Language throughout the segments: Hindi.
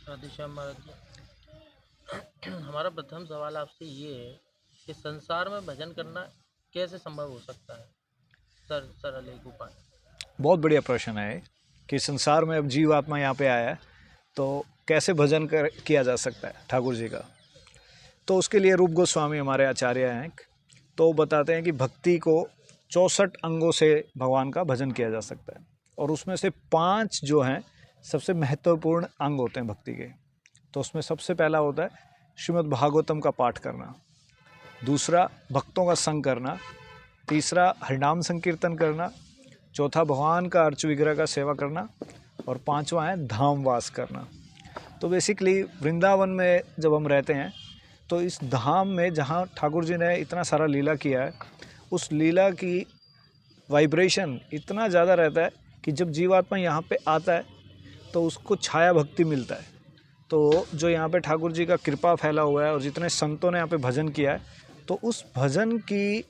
राधे श्याम महाराज जी। हमारा प्रथम सवाल आपसे ये है कि संसार में भजन करना कैसे संभव हो सकता है? सरल एक उपाय। बहुत बढ़िया प्रश्न है कि संसार में अब जीव आत्मा यहाँ पे आया है तो कैसे भजन किया जा सकता है ठाकुर जी का। तो उसके लिए रूप गोस्वामी हमारे आचार्य हैं, तो बताते हैं कि भक्ति को 64 अंगों से भगवान का भजन किया जा सकता है, और उसमें से 5 जो हैं सबसे महत्वपूर्ण अंग होते हैं भक्ति के। तो उसमें सबसे पहला होता है श्रीमद् भागवतम का पाठ करना, दूसरा भक्तों का संग करना, तीसरा हरिनाम संकीर्तन करना, चौथा भगवान का अर्च विग्रह का सेवा करना, और पांचवा है धाम वास करना। तो बेसिकली वृंदावन में जब हम रहते हैं तो इस धाम में जहाँ ठाकुर जी ने इतना सारा लीला किया है, उस लीला की वाइब्रेशन इतना ज़्यादा रहता है कि जब जीवात्मा यहाँ पे आता है तो उसको छाया भक्ति मिलता है। तो जो यहाँ पे ठाकुर जी का कृपा फैला हुआ है और जितने संतों ने यहाँ पे भजन किया है, तो उस भजन की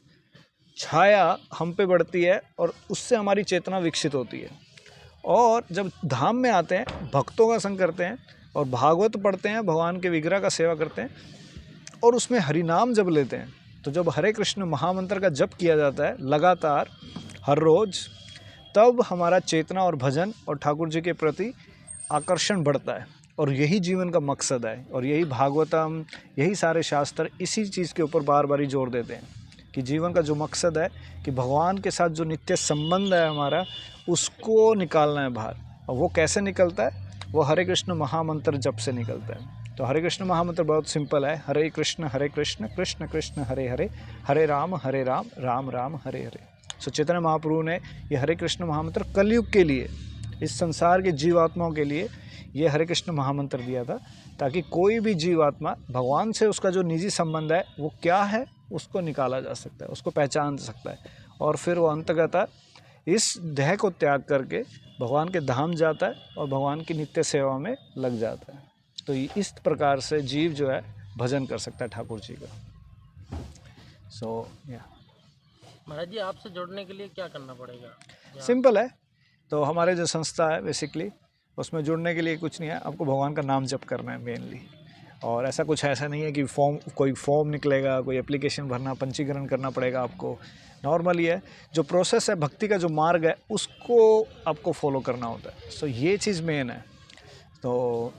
छाया हम पे बढ़ती है और उससे हमारी चेतना विकसित होती है। और जब धाम में आते हैं, भक्तों का संग करते हैं और भागवत पढ़ते हैं, भगवान के विग्रह का सेवा करते हैं और उसमें हरिनाम जब लेते हैं, तो जब हरे कृष्ण महामंत्र का जप किया जाता है लगातार हर रोज़, तब हमारा चेतना और भजन और ठाकुर जी के प्रति आकर्षण बढ़ता है। और यही जीवन का मकसद है, और यही भागवतम, यही सारे शास्त्र इसी चीज़ के ऊपर बार बार जोर देते हैं कि जीवन का जो मकसद है कि भगवान के साथ जो नित्य संबंध है हमारा, उसको निकालना है बाहर। और वो कैसे निकलता है? वो हरे कृष्ण महामंत्र जप से निकलता है। तो हरे कृष्ण महामंत्र बहुत सिंपल है, हरे कृष्ण कृष्ण कृष्ण हरे हरे, हरे राम राम राम हरे हरे। सो चैतन्य महाप्रभु ने ये हरे कृष्ण महामंत्र कलयुग के लिए, इस संसार के जीवात्माओं के लिए ये हरे कृष्ण महामंत्र दिया था, ताकि कोई भी जीवात्मा भगवान से उसका जो निजी संबंध है वो क्या है उसको निकाला जा सकता है, उसको पहचान सकता है, और फिर वो अंतगत इस देह को त्याग करके भगवान के धाम जाता है और भगवान की नित्य सेवा में लग जाता है। तो इस प्रकार से जीव जो है भजन कर सकता है ठाकुर जी का। सो महाराज जी, आपसे जुड़ने के लिए क्या करना पड़ेगा? सिंपल है। तो हमारे जो संस्था है बेसिकली, उसमें जुड़ने के लिए कुछ नहीं है, आपको भगवान का नाम जप करना है मेनली। और ऐसा कुछ ऐसा नहीं है कि कोई फॉर्म निकलेगा, कोई एप्लीकेशन भरना, पंजीकरण करना पड़ेगा आपको। नॉर्मली है, जो प्रोसेस है भक्ति का, जो मार्ग है उसको आपको फॉलो करना होता है। सो ये चीज़ मेन है। तो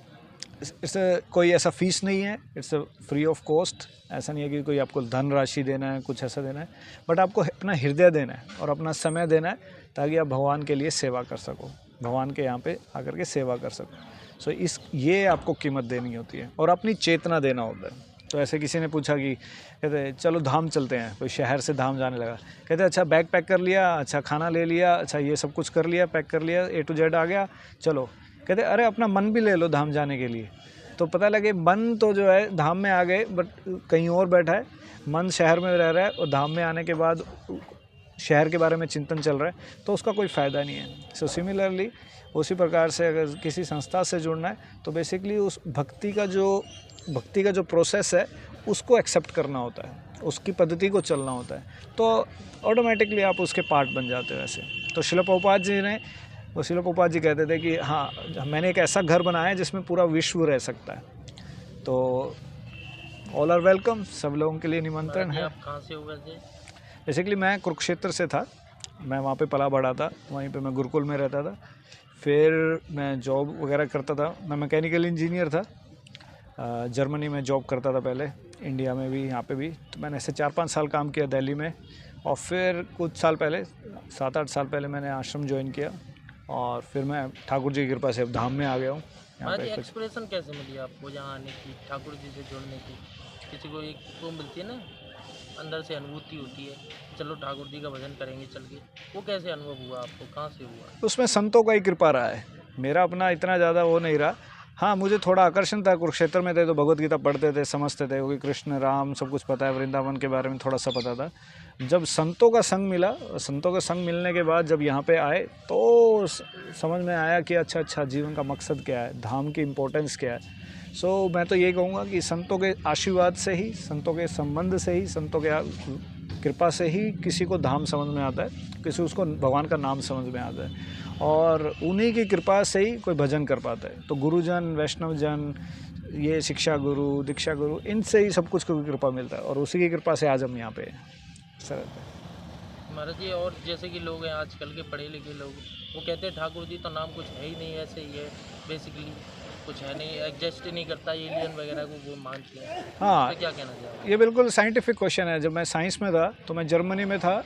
इससे कोई ऐसा फीस नहीं है, इट्स फ्री ऑफ कॉस्ट। ऐसा नहीं है कि कोई आपको धन राशि देना है, कुछ ऐसा देना है, बट आपको अपना हृदय देना है और अपना समय देना है, ताकि आप भगवान के लिए सेवा कर सको, भगवान के यहाँ पे आकर के सेवा कर सको। सो ये आपको कीमत देनी होती है और अपनी चेतना देना होता है। तो ऐसे किसी ने पूछा कि कहते चलो धाम चलते हैं, कोई शहर से धाम जाने लगा, कहते अच्छा बैग पैक कर लिया, अच्छा खाना ले लिया, अच्छा ये सब कुछ कर लिया, पैक कर लिया, A to Z आ गया, चलो। कहते अरे अपना मन भी ले लो धाम जाने के लिए। तो पता लगे मन तो जो है धाम में आ गए, बट कहीं और बैठा है, मन शहर में रह रहा है और धाम में आने के बाद शहर के बारे में चिंतन चल रहा है, तो उसका कोई फ़ायदा नहीं है। सो सिमिलरली उसी प्रकार से अगर किसी संस्था से जुड़ना है तो बेसिकली उस भक्ति का जो प्रोसेस है उसको एक्सेप्ट करना होता है, उसकी पद्धति को चलना होता है, तो ऑटोमेटिकली आप उसके पार्ट बन जाते हो ऐसे। तो शिल प्रभुपाद जी कहते थे कि हाँ, मैंने एक ऐसा घर बनाया है जिसमें पूरा विश्व रह सकता है। तो ऑल आर वेलकम, सब लोगों के लिए निमंत्रण है। आप कहाँ से हो वैसे? बेसिकली मैं कुरुक्षेत्र से था, मैं वहाँ पे पला बढ़ा था, वहीं पे मैं गुरुकुल में रहता था। फिर मैं जॉब वगैरह करता था, मैं मैकेनिकल इंजीनियर था, जर्मनी में जॉब करता था पहले, इंडिया में भी, यहाँ पे भी। तो मैंने ऐसे 4-5 साल काम किया दिल्ली में, और फिर कुछ साल पहले 7-8 साल पहले मैंने आश्रम ज्वाइन किया, और फिर मैं ठाकुर जी की कृपा से अब धाम में आ गया हूँ। यहाँ पे एक्सप्रेशन कैसे मिली आपको यहाँ आने की, ठाकुर जी से जुड़ने की? किसी को एक वो मिलती है ना, अंदर से अनुभूति होती है, चलो ठाकुर जी का भजन करेंगे चल के, वो कैसे अनुभव हुआ आपको, कहाँ से हुआ? उसमें संतों का ही कृपा रहा है, मेरा अपना इतना ज़्यादा वो नहीं रहा। हाँ, मुझे थोड़ा आकर्षण था, कुरुक्षेत्र में थे तो भगवत गीता पढ़ते थे, समझते थे, क्योंकि कृष्ण राम सब कुछ पता है, वृंदावन के बारे में थोड़ा सा पता था। जब संतों का संग मिला, संतों का संग मिलने के बाद जब यहाँ पे आए तो समझ में आया कि अच्छा जीवन का मकसद क्या है, धाम की इम्पोर्टेंस क्या है। सो मैं तो ये कहूँगा कि संतों के आशीर्वाद से ही, संतों के संबंध से ही, संतों के कृपा से ही किसी को धाम समझ में आता है, किसी उसको भगवान का नाम समझ में आता है, और उन्हीं की कृपा से ही कोई भजन कर पाता है। तो गुरुजन, वैष्णवजन, ये शिक्षा गुरु, दीक्षा गुरु, इनसे ही सब कुछ को कृपा मिलता है, और उसी की कृपा से आज हम यहाँ पे हैं। सर महाराज जी, और जैसे कि लोग हैं आजकल के पढ़े लिखे लोग, वो कहते हैं ठाकुर जी तो नाम कुछ है ही नहीं, ऐसे ही है, बेसिकली कुछ है नहीं, एग्जिस्ट ही नहीं करता, एलियन वगैरह को वो मानते हैं। हाँ, तो क्या कहना चाहिए? ये बिल्कुल साइंटिफिक क्वेश्चन है। जब मैं साइंस में था तो मैं जर्मनी में था,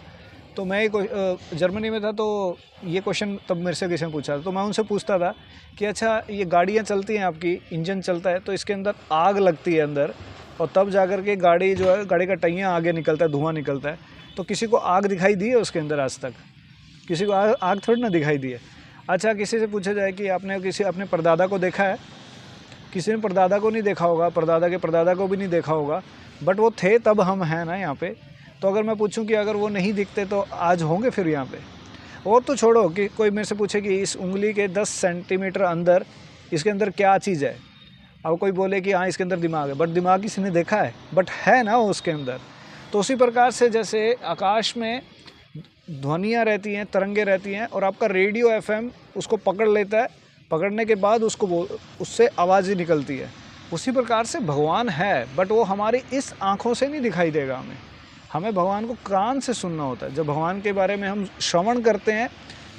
तो मैं जर्मनी में था, तो ये क्वेश्चन तब मेरे से किसी ने पूछा था, तो मैं उनसे पूछता था कि अच्छा, ये गाड़ियाँ चलती हैं आपकी, इंजन चलता है, तो इसके अंदर आग लगती है अंदर, और तब जाकर के गाड़ी जो है, गाड़ी का टैंकियाँ आगे निकलता है, धुआं निकलता है, तो किसी को आग दिखाई दी है उसके अंदर? आज तक किसी को आग थोड़ी ना दिखाई दी है। अच्छा, किसी से पूछा जाए कि आपने किसी अपने परदादा को देखा है? किसी ने परदादा को नहीं देखा होगा, परदादा के परदादा को भी नहीं देखा होगा, बट वो थे तब हम हैं ना यहाँ पे। तो अगर मैं पूछूं कि अगर वो नहीं दिखते तो आज होंगे फिर यहाँ पे? और तो छोड़ो कि कोई मेरे से पूछे कि इस उंगली के 10 सेंटीमीटर अंदर, इसके अंदर क्या चीज़ है, अब कोई बोले कि हाँ इसके अंदर दिमाग है, बट दिमाग किसी ने देखा है? बट है ना वो उसके अंदर। तो उसी प्रकार से जैसे आकाश में ध्वनियाँ रहती हैं, तरंगे रहती हैं, और आपका रेडियो FM उसको पकड़ लेता है, पकड़ने के बाद उससे आवाज़ निकलती है। उसी प्रकार से भगवान है, बट वो हमारी इस आँखों से नहीं दिखाई देगा हमें। हमें भगवान को कान से सुनना होता है। जब भगवान के बारे में हम श्रवण करते हैं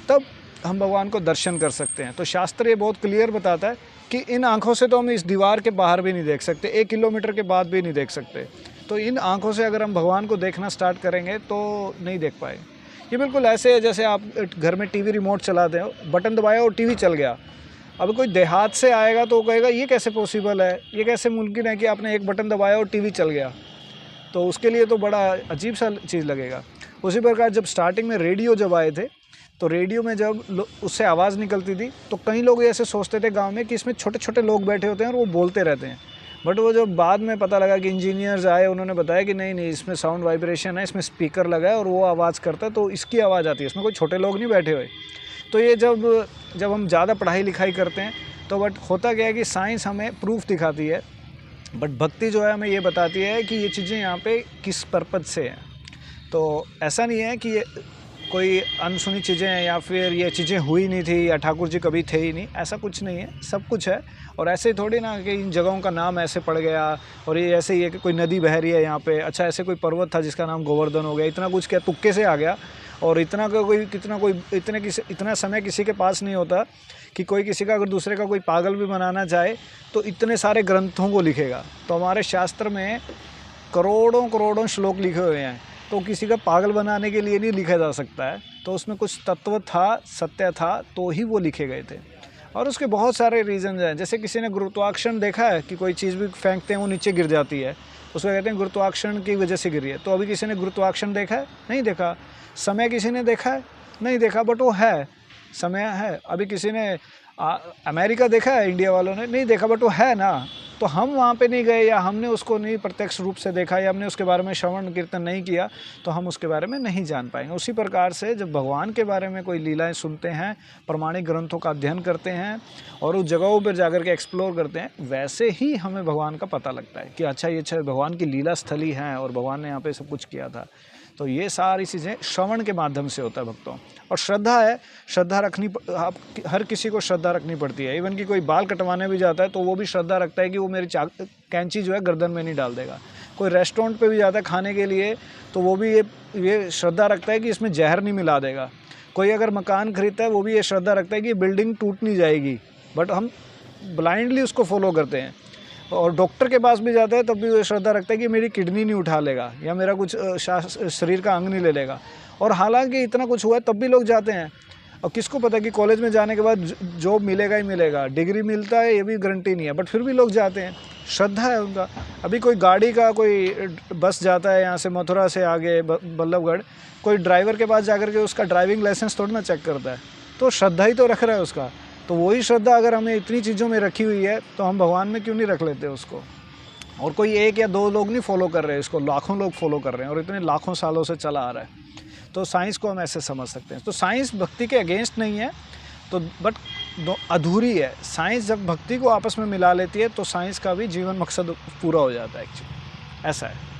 तब हम भगवान को दर्शन कर सकते हैं। तो शास्त्र ये बहुत क्लियर बताता है कि इन आँखों से तो हम इस दीवार के बाहर भी नहीं देख सकते, 1 किलोमीटर के बाद भी नहीं देख सकते। तो इन आँखों से अगर हम भगवान को देखना स्टार्ट करेंगे तो नहीं देख पाए। ये बिल्कुल ऐसे है जैसे आप घर में टीवी रिमोट चलाते हो, बटन दबाया और टीवी चल गया। अब कोई देहात से आएगा तो वो कहेगा ये कैसे पॉसिबल है, ये कैसे मुमकिन है कि आपने एक बटन दबाया और टीवी चल गया? तो उसके लिए तो बड़ा अजीब सा चीज़ लगेगा। उसी प्रकार जब स्टार्टिंग में रेडियो जब आए थे, तो रेडियो में जब उससे आवाज़ निकलती थी तो कई लोग ऐसे सोचते थे गांव में कि इसमें छोटे छोटे लोग बैठे होते हैं और वो बोलते रहते हैं। बट वो जब बाद में पता लगा कि इंजीनियर्स आए, उन्होंने बताया कि नहीं नहीं, इसमें साउंड वाइब्रेशन है, इसमें स्पीकर लगा है और वो आवाज़ करता है, तो इसकी आवाज़ आती है, इसमें कोई छोटे लोग नहीं बैठे हुए। तो ये जब हम ज़्यादा पढ़ाई लिखाई करते हैं तो बट होता क्या है कि साइंस हमें प्रूफ दिखाती है, बट भक्ति जो है हमें ये बताती है कि ये चीज़ें यहाँ पे किस पर्पज़ से हैं। तो ऐसा नहीं है कि ये कोई अनसुनी चीज़ें हैं या फिर ये चीज़ें हुई नहीं थी या ठाकुर जी कभी थे ही नहीं, ऐसा कुछ नहीं है, सब कुछ है। और ऐसे ही थोड़ी ना कि इन जगहों का नाम ऐसे पड़ गया और ये ऐसे ही है कि कोई नदी बह रही है यहाँ पे, अच्छा ऐसे कोई पर्वत था जिसका नाम गोवर्धन हो गया, इतना कुछ क्या तुक्के से आ गया। और इतना समय किसी के पास नहीं होता कि कोई किसी का अगर दूसरे का कोई पागल भी बनाना चाहे तो इतने सारे ग्रंथों को लिखेगा। तो हमारे शास्त्र में करोड़ों करोड़ों श्लोक लिखे हुए हैं, तो किसी का पागल बनाने के लिए नहीं लिखा जा सकता है। तो उसमें कुछ तत्व था, सत्य था, तो ही वो लिखे गए थे। और उसके बहुत सारे रीज़न हैं। जैसे किसी ने गुरुत्वाकर्षण देखा है कि कोई चीज़ भी फेंकते हैं वो नीचे गिर जाती है, उसको कहते हैं गुरुत्वाकर्षण की वजह से गिरी है। तो अभी किसी ने गुरुत्वाकर्षण देखा है? नहीं देखा। समय किसी ने देखा है? नहीं देखा, बट वो है, समय है। अभी किसी ने अमेरिका देखा है? इंडिया वालों ने नहीं देखा, बट वो है ना। तो हम वहाँ पे नहीं गए या हमने उसको नहीं प्रत्यक्ष रूप से देखा या हमने उसके बारे में श्रवण कीर्तन नहीं किया, तो हम उसके बारे में नहीं जान पाएंगे। उसी प्रकार से जब भगवान के बारे में कोई लीलाएं सुनते हैं, प्रमाणिक ग्रंथों का अध्ययन करते हैं और उस जगहों पर जाकर के एक्सप्लोर करते हैं, वैसे ही हमें भगवान का पता लगता है कि अच्छा ये भगवान की लीला स्थली हैं और भगवान ने यहाँ पर सब कुछ किया था। तो ये सारी चीज़ें श्रवण के माध्यम से होता है भक्तों। और श्रद्धा है, श्रद्धा रखनी, हर किसी को श्रद्धा रखनी पड़ती है। इवन कि कोई बाल कटवाने भी जाता है तो वो भी श्रद्धा रखता है कि वो मेरी कैंची जो है गर्दन में नहीं डाल देगा। कोई रेस्टोरेंट पे भी जाता है खाने के लिए तो वो भी ये श्रद्धा रखता है कि इसमें जहर नहीं मिला देगा। कोई अगर मकान खरीदता है वो भी ये श्रद्धा रखता है कि ये बिल्डिंग टूट नहीं जाएगी, बट हम ब्लाइंडली उसको फॉलो करते हैं। और डॉक्टर के पास भी जाता है तब भी वो श्रद्धा रखता है कि मेरी किडनी नहीं उठा लेगा या मेरा कुछ शरीर का अंग नहीं ले लेगा। और हालांकि इतना कुछ हुआ है तब भी लोग जाते हैं। और किसको पता कि कॉलेज में जाने के बाद जॉब मिलेगा ही मिलेगा, डिग्री मिलता है ये भी गारंटी नहीं है, बट फिर भी लोग जाते हैं, श्रद्धा है उनका। अभी कोई गाड़ी का कोई बस जाता है यहाँ से मथुरा से आगे बल्लभगढ़, कोई ड्राइवर के पास जाकर के उसका ड्राइविंग लाइसेंस थोड़ा ना चेक करता है, तो श्रद्धा ही तो रख रहा है उसका। तो वही श्रद्धा अगर हमें इतनी चीज़ों में रखी हुई है तो हम भगवान में क्यों नहीं रख लेते उसको। और कोई 1 या 2 लोग नहीं फॉलो कर रहे हैं इसको, लाखों लोग फॉलो कर रहे हैं और इतने लाखों सालों से चला आ रहा है। तो साइंस को हम ऐसे समझ सकते हैं। तो साइंस भक्ति के अगेंस्ट नहीं है, तो बट अधूरी है। साइंस जब भक्ति को आपस में मिला लेती है तो साइंस का भी जीवन मकसद पूरा हो जाता है एक्चुअली, ऐसा है।